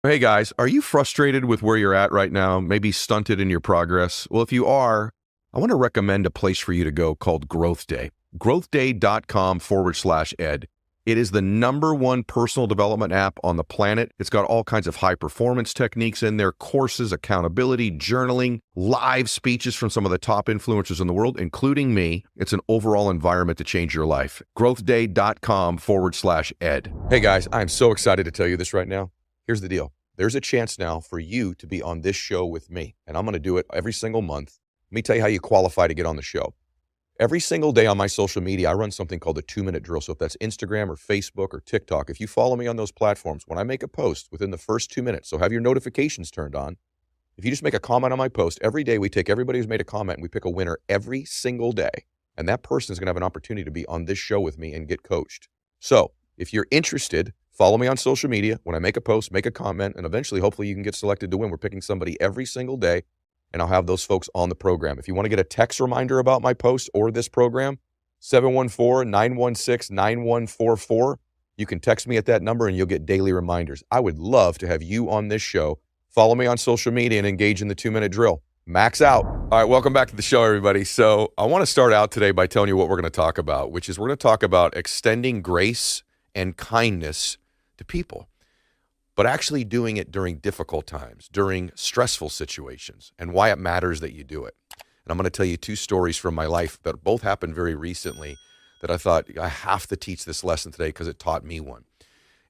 Hey guys, are you frustrated with where you're at right now? Maybe stunted in your progress? Well, if you are, I want to recommend a place for you to go called Growth Day. growthday.com/ed. It is the number one personal development app on the planet. It's got all kinds of high performance techniques in there, courses, accountability, journaling, live speeches from some of the top influencers in the world, including me. It's an overall environment to change your life. growthday.com/ed. Hey guys, I'm so excited to tell you this right now. Here's the deal. There's a chance now for you to be on this show with me, and I'm going to do it every single month. Let me tell you how you qualify to get on the show. Every single day on my social media, I run something called the 2-minute drill. So if that's Instagram or Facebook or TikTok, if you follow me on those platforms, when I make a post within the first 2 minutes, so have your notifications turned on. If you just make a comment on my post, every day we take everybody who's made a comment and we pick a winner every single day. And that person is going to have an opportunity to be on this show with me and get coached. So if you're interested, follow me on social media. When I make a post, make a comment, and eventually, hopefully, you can get selected to win. We're picking somebody every single day, and I'll have those folks on the program. If you want to get a text reminder about my post or this program, 714-916-9144. You can text me at that number, and you'll get daily reminders. I would love to have you on this show. Follow me on social media and engage in the 2-minute drill. Max out. All right, welcome back to the show, everybody. So I want to start out today by telling you what we're going to talk about, which is we're going to talk about extending grace and kindness to people, but actually doing it during difficult times, during stressful situations, and why it matters that you do it. And I'm going to tell you 2 stories from my life that both happened very recently that I thought I have to teach this lesson today because it taught me one.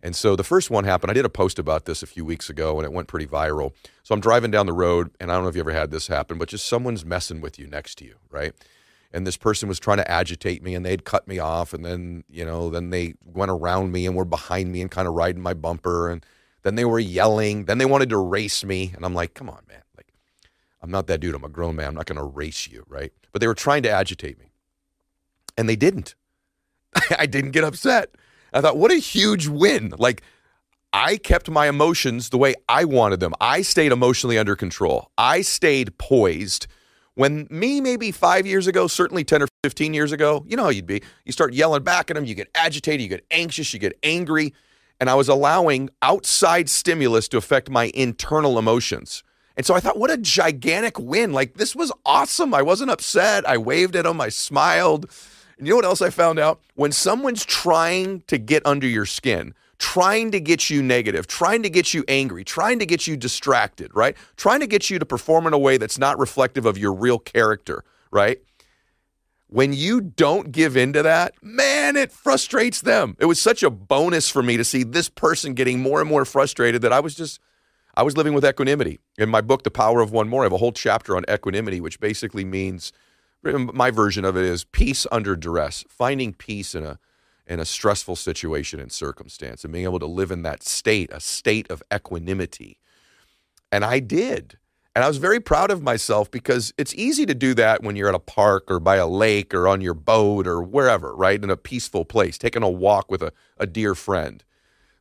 And so the first one happened, I did a post about this a few weeks ago and it went pretty viral. So I'm driving down the road, and I don't know if you ever had this happen, but just someone's messing with you next to you, right? And this person was trying to agitate me, and they'd cut me off, and then, then they went around me and were behind me and kind of riding my bumper, and then they were yelling, then they wanted to race me, and I'm like, come on, man, like, I'm not that dude, I'm a grown man, I'm not going to race you, right? But they were trying to agitate me, and they didn't. I didn't get upset. I thought, what a huge win. Like, I kept my emotions the way I wanted them. I stayed emotionally under control. I stayed poised. When me, maybe 5 years ago, certainly 10 or 15 years ago, you know how you'd be. You start yelling back at them, you get agitated, you get anxious, you get angry. And I was allowing outside stimulus to affect my internal emotions. And so I thought, what a gigantic win. Like, this was awesome. I wasn't upset. I waved at them. I smiled. And you know what else I found out? When someone's trying to get under your skin, trying to get you negative, trying to get you angry, trying to get you distracted, right? Trying to get you to perform in a way that's not reflective of your real character, right? When you don't give into that, man, it frustrates them. It was such a bonus for me to see this person getting more and more frustrated that I was living with equanimity. In my book, The Power of One More, I have a whole chapter on equanimity, which basically means, my version of it is peace under duress, finding peace in a stressful situation and circumstance, and being able to live in that state, a state of equanimity. And I did. And I was very proud of myself because it's easy to do that when you're at a park or by a lake or on your boat or wherever, right? In a peaceful place, taking a walk with a dear friend,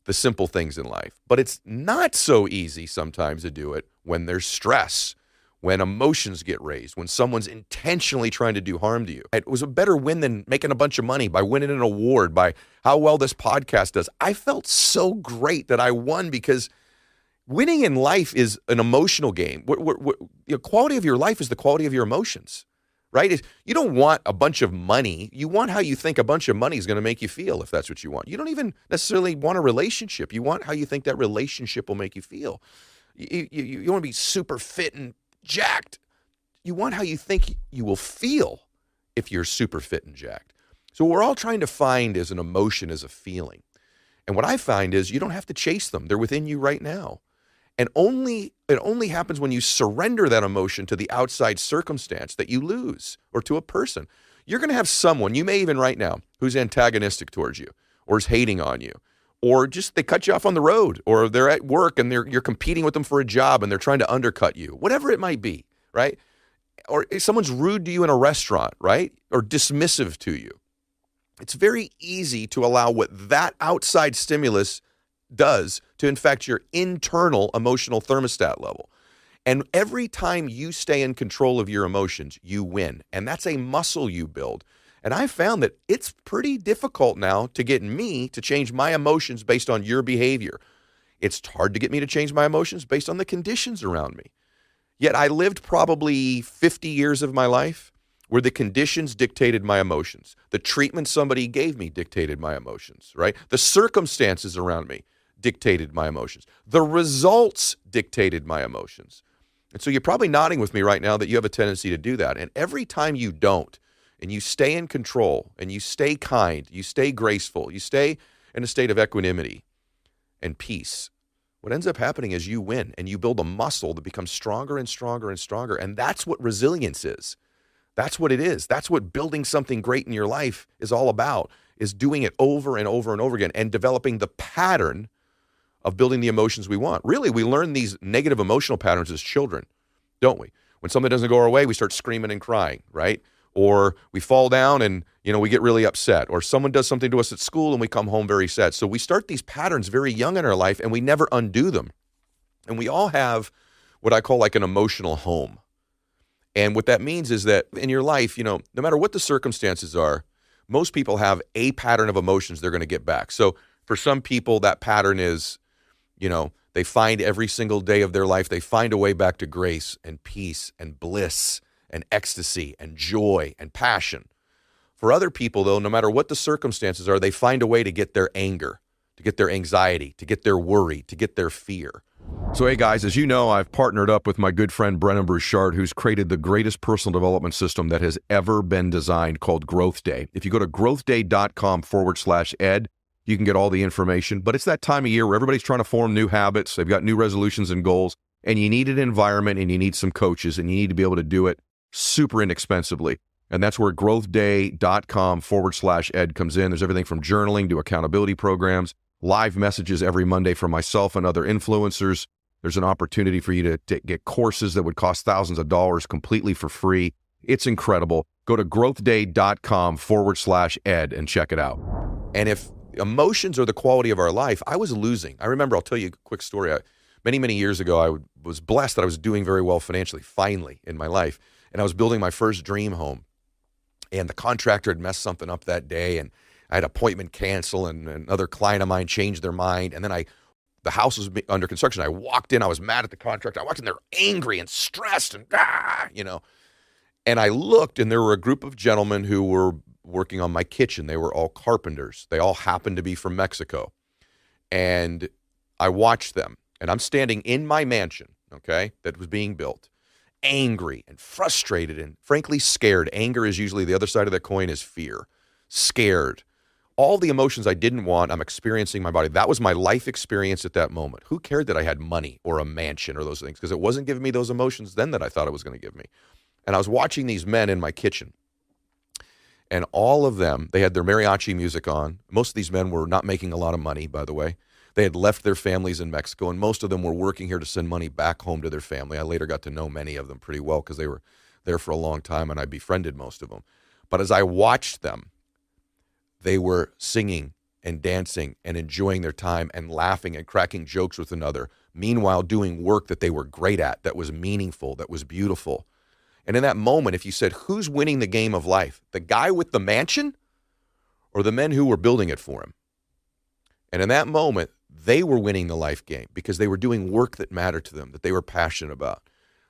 the simple things in life. But it's not so easy sometimes to do it when there's stress, when emotions get raised, when someone's intentionally trying to do harm to you. It was a better win than making a bunch of money, by winning an award, by how well this podcast does. I felt so great that I won because winning in life is an emotional game. The quality of your life is the quality of your emotions, right? You don't want a bunch of money. You want how you think a bunch of money is going to make you feel, if that's what you want. You don't even necessarily want a relationship. You want how you think that relationship will make you feel. You want to be super fit and jacked. You want how you think you will feel if you're super fit and jacked. So what we're all trying to find is an emotion, is a feeling. And what I find is you don't have to chase them. They're within you right now. And it only happens when you surrender that emotion to the outside circumstance that you lose, or to a person. You're going to have someone, you may even right now, who's antagonistic towards you, or is hating on you, or just they cut you off on the road, or they're at work and you're competing with them for a job and they're trying to undercut you, whatever it might be, right? Or if someone's rude to you in a restaurant, right? Or dismissive to you. It's very easy to allow what that outside stimulus does to infect your internal emotional thermostat level. And every time you stay in control of your emotions, you win. And that's a muscle you build. And I found that it's pretty difficult now to get me to change my emotions based on your behavior. It's hard to get me to change my emotions based on the conditions around me. Yet I lived probably 50 years of my life where the conditions dictated my emotions. The treatment somebody gave me dictated my emotions, right? The circumstances around me dictated my emotions. The results dictated my emotions. And so you're probably nodding with me right now that you have a tendency to do that. And every time you don't, and you stay in control, and you stay kind, you stay graceful, you stay in a state of equanimity and peace, what ends up happening is you win, and you build a muscle that becomes stronger and stronger and stronger. And that's what resilience is. That's what it is. That's what building something great in your life is all about, is doing it over and over and over again and developing the pattern of building the emotions we want. Really, we learn these negative emotional patterns as children, don't we? When something doesn't go our way, we start screaming and crying, right? Or we fall down and, we get really upset. Or someone does something to us at school and we come home very sad. So we start these patterns very young in our life and we never undo them. And we all have what I call like an emotional home. And what that means is that in your life, no matter what the circumstances are, most people have a pattern of emotions they're going to get back. So for some people, that pattern is, they find every single day of their life, they find a way back to grace and peace and bliss and ecstasy and joy and passion. For other people, though, no matter what the circumstances are, they find a way to get their anger, to get their anxiety, to get their worry, to get their fear. So, hey, guys, as you know, I've partnered up with my good friend Brennan Burchard, who's created the greatest personal development system that has ever been designed called Growth Day. If you go to growthday.com/ed, you can get all the information. But it's that time of year where everybody's trying to form new habits. They've got new resolutions and goals, and you need an environment and you need some coaches, and you need to be able to do it super inexpensively. And that's where growthday.com/ed comes in. There's everything from journaling to accountability programs, live messages every Monday from myself and other influencers. There's an opportunity for you to get courses that would cost thousands of dollars completely for free. It's incredible. Go to growthday.com/ed and check it out. And if emotions are the quality of our life, I was losing. I remember, I'll tell you a quick story. Many, many years ago, I was blessed that I was doing very well financially, finally, in my life. And I was building my first dream home. And the contractor had messed something up that day, and I had an appointment cancel, and another client of mine changed their mind. And then the house was under construction. I walked in. I was mad at the contractor. I walked in there angry and stressed and, And I looked, and there were a group of gentlemen who were working on my kitchen. They were all carpenters. They all happened to be from Mexico. And I watched them. And I'm standing in my mansion, that was being built, angry and frustrated and frankly scared. Anger is usually the other side of the coin is fear. Scared. All the emotions I didn't want, I'm experiencing in my body. That was my life experience at that moment. Who cared that I had money or a mansion or those things? Because it wasn't giving me those emotions then that I thought it was going to give me. And I was watching these men in my kitchen. And all of them, they had their mariachi music on. Most of these men were not making a lot of money, by the way. They had left their families in Mexico, and most of them were working here to send money back home to their family. I later got to know many of them pretty well because they were there for a long time, and I befriended most of them. But as I watched them, they were singing and dancing and enjoying their time and laughing and cracking jokes with another, meanwhile doing work that they were great at, that was meaningful, that was beautiful. And in that moment, if you said, who's winning the game of life, the guy with the mansion or the men who were building it for him? And in that moment, they were winning the life game because they were doing work that mattered to them, that they were passionate about.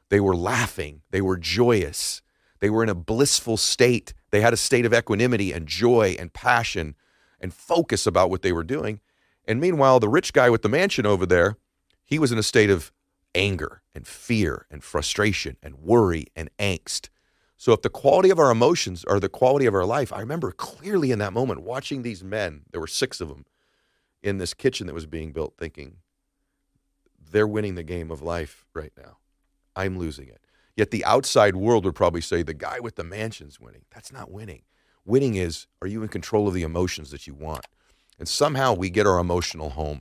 They were laughing. They were joyous. They were in a blissful state. They had a state of equanimity and joy and passion and focus about what they were doing. And meanwhile, the rich guy with the mansion over there, he was in a state of anger and fear and frustration and worry and angst. So if the quality of our emotions are the quality of our life, I remember clearly in that moment watching these men, there were 6 of them, in this kitchen that was being built, thinking, they're winning the game of life right now. I'm losing it. Yet the outside world would probably say, the guy with the mansion's winning. That's not winning. Winning is, are you in control of the emotions that you want? And somehow we get our emotional home.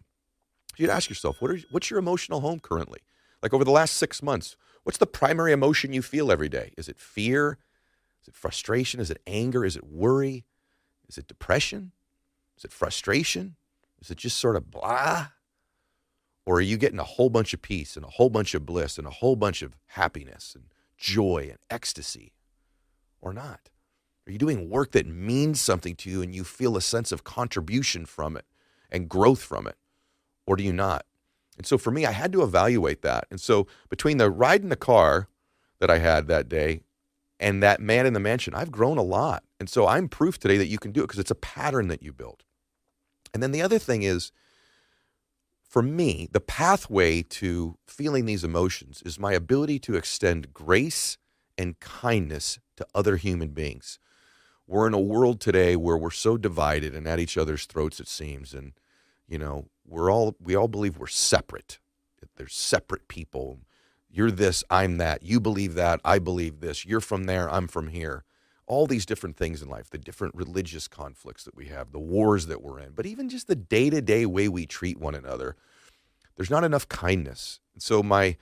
You'd ask yourself, what's your emotional home currently? Like over the last 6 months, what's the primary emotion you feel every day? Is it fear? Is it frustration? Is it anger? Is it worry? Is it depression? Is it frustration? Is it just sort of blah? Or are you getting a whole bunch of peace and a whole bunch of bliss and a whole bunch of happiness and joy and ecstasy? Or not? Are you doing work that means something to you and you feel a sense of contribution from it and growth from it? Or do you not? And so for me, I had to evaluate that. And so between the ride in the car that I had that day and that man in the mansion, I've grown a lot. And so I'm proof today that you can do it because it's a pattern that you build. And then the other thing is, for me, the pathway to feeling these emotions is my ability to extend grace and kindness to other human beings. We're in a world today where we're so divided and at each other's throats, it seems. And, you know, we all believe we're separate. There's separate people. You're this, I'm that. You believe that, I believe this. You're from there, I'm from here. All these different things in life, the different religious conflicts that we have, the wars that we're in, but even just the day-to-day way we treat one another, there's not enough kindness. And so my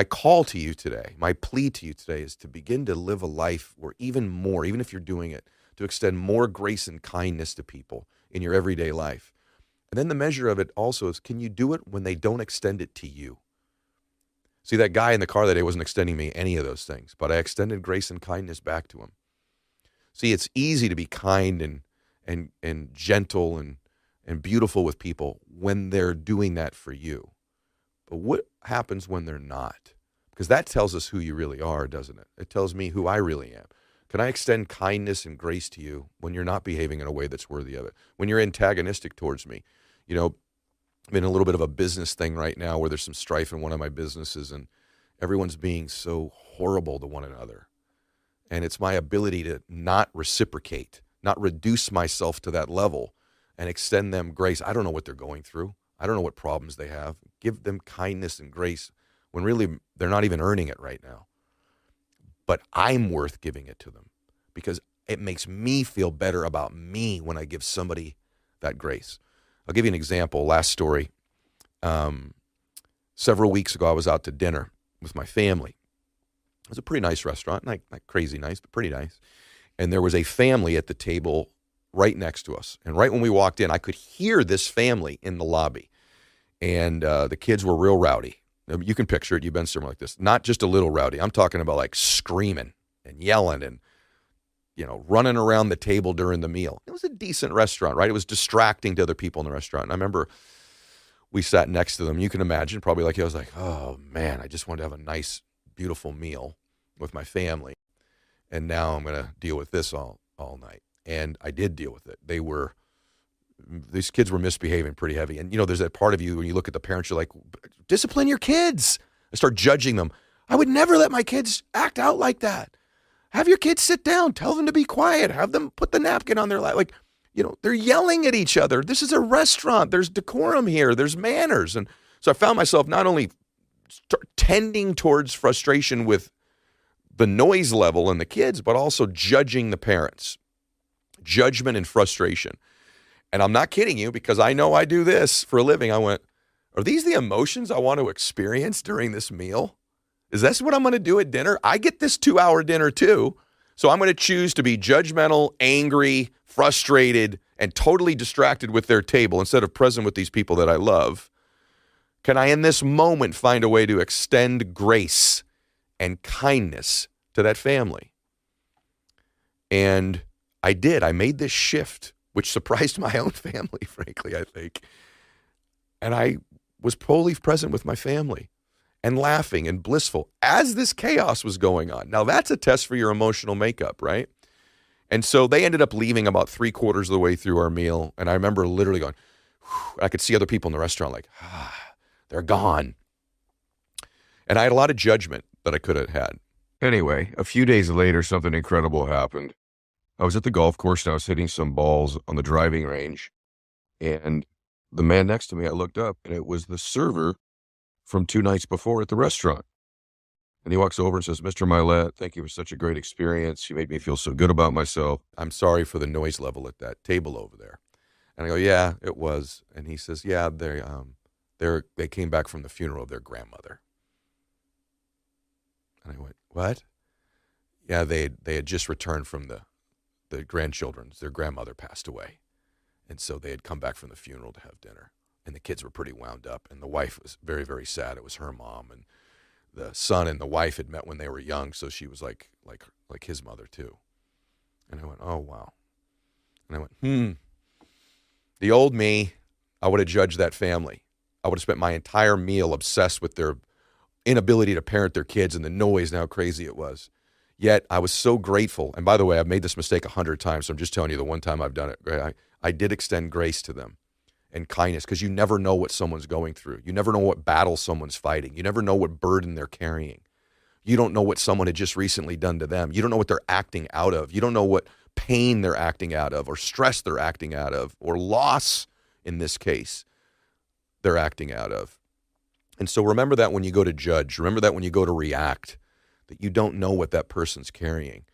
call to you today, my plea to you today is to begin to live a life where even more, even if you're doing it, to extend more grace and kindness to people in your everyday life. And then the measure of it also is, can you do it when they don't extend it to you? See, that guy in the car that day wasn't extending me any of those things, but I extended grace and kindness back to him. See, it's easy to be kind and gentle and beautiful with people when they're doing that for you. But what happens when they're not? Because that tells us who you really are, doesn't it? It tells me who I really am. Can I extend kindness and grace to you when you're not behaving in a way that's worthy of it? When you're antagonistic towards me? You know, I'm in a little bit of a business thing right now where there's some strife in one of my businesses and everyone's being so horrible to one another. And it's my ability to not reciprocate, not reduce myself to that level and extend them grace. I don't know what they're going through. I don't know what problems they have. Give them kindness and grace when really they're not even earning it right now. But I'm worth giving it to them because it makes me feel better about me when I give somebody that grace. I'll give you an example. Last story. Several weeks ago, I was out to dinner with my family. It was a pretty nice restaurant, not crazy nice, but pretty nice. And there was a family at the table right next to us. And right when we walked in, I could hear this family in the lobby. And the kids were real rowdy. You can picture it. You've been somewhere like this. Not just a little rowdy. I'm talking about like screaming and yelling and, you know, running around the table during the meal. It was a decent restaurant, right? It was distracting to other people in the restaurant. And I remember we sat next to them. You can imagine, probably like I was like, oh, man, I just wanted to have a nice, beautiful meal with my family. And now I'm going to deal with this all night. And I did deal with it. These kids were misbehaving pretty heavy. And, you know, there's that part of you when you look at the parents, you're like, discipline your kids. I start judging them. I would never let my kids act out like that. Have your kids sit down. Tell them to be quiet. Have them put the napkin on their lap. Like, you know, they're yelling at each other. This is a restaurant. There's decorum here. There's manners. And so I found myself not only tending towards frustration with the noise level in the kids, but also judging the parents. Judgment and frustration. And I'm not kidding you because I know I do this for a living. I went, are these the emotions I want to experience during this meal? Is this what I'm going to do at dinner? I get this 2-hour dinner too. So I'm going to choose to be judgmental, angry, frustrated, and totally distracted with their table instead of present with these people that I love. Can I in this moment find a way to extend grace and kindness to that family? And I did. I made this shift, which surprised my own family, frankly, I think. And I was totally present with my family and laughing and blissful as this chaos was going on. Now, that's a test for your emotional makeup, right? And so they ended up leaving about 3/4 of the way through our meal. And I remember literally going, whew, I could see other people in the restaurant like, they're gone. And I had a lot of judgment that I could have had. Anyway, a few days later, something incredible happened. I was at the golf course and I was hitting some balls on the driving range. And the man next to me, I looked up and it was the server from 2 nights before at the restaurant. And he walks over and says, Mr. Mylett, thank you for such a great experience. You made me feel so good about myself. I'm sorry for the noise level at that table over there. And I go, yeah, it was. And he says, yeah, they came back from the funeral of their grandmother. And I went, what? Yeah, they had just returned from the grandchildren's. Their grandmother passed away. And so they had come back from the funeral to have dinner. And the kids were pretty wound up. And the wife was very, very sad. It was her mom. And the son and the wife had met when they were young. So she was like his mother too. And I went, oh, wow. And I went, the old me, I would have judged that family. I would have spent my entire meal obsessed with their inability to parent their kids and the noise and how crazy it was. Yet I was so grateful. And by the way, I've made this mistake 100 times. So I'm just telling you the one time I've done it. I did extend grace to them and kindness, because you never know what someone's going through. You never know what battle someone's fighting. You never know what burden they're carrying. You don't know what someone had just recently done to them. You don't know what they're acting out of. You don't know what pain they're acting out of, or stress they're acting out of, or loss, in this case, they're acting out of. And so remember that when you go to judge. Remember that when you go to react, that you don't know what that person's carrying.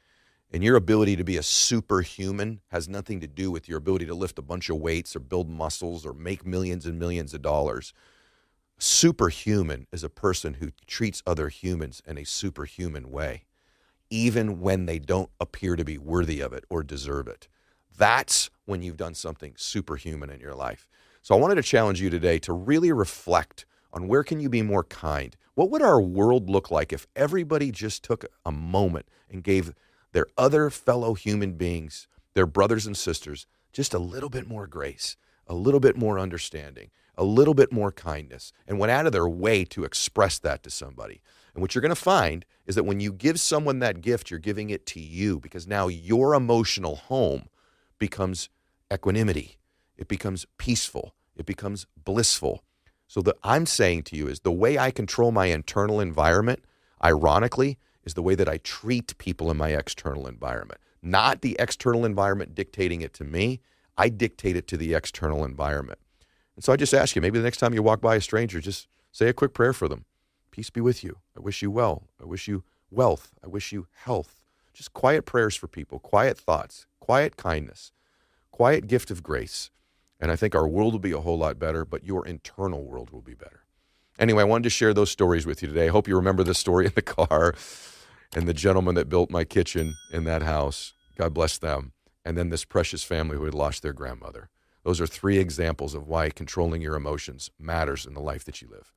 And your ability to be a superhuman has nothing to do with your ability to lift a bunch of weights or build muscles or make millions and millions of dollars. Superhuman is a person who treats other humans in a superhuman way, even when they don't appear to be worthy of it or deserve it. That's when you've done something superhuman in your life. So I wanted to challenge you today to really reflect on where can you be more kind. What would our world look like if everybody just took a moment and gave their other fellow human beings, their brothers and sisters, just a little bit more grace, a little bit more understanding, a little bit more kindness, and went out of their way to express that to somebody? And what you're going to find is that when you give someone that gift, you're giving it to you, because now your emotional home becomes equanimity. It becomes peaceful. It becomes blissful. So what I'm saying to you is the way I control my internal environment, ironically, is the way that I treat people in my external environment. Not the external environment dictating it to me. I dictate it to the external environment. And so I just ask you, maybe the next time you walk by a stranger, just say a quick prayer for them. Peace be with you. I wish you well. I wish you wealth. I wish you health. Just quiet prayers for people, quiet thoughts, quiet kindness, quiet gift of grace. And I think our world will be a whole lot better, but your internal world will be better. Anyway, I wanted to share those stories with you today. I hope you remember this story in the car and the gentleman that built my kitchen in that house. God bless them. And then this precious family who had lost their grandmother. Those are 3 examples of why controlling your emotions matters in the life that you live.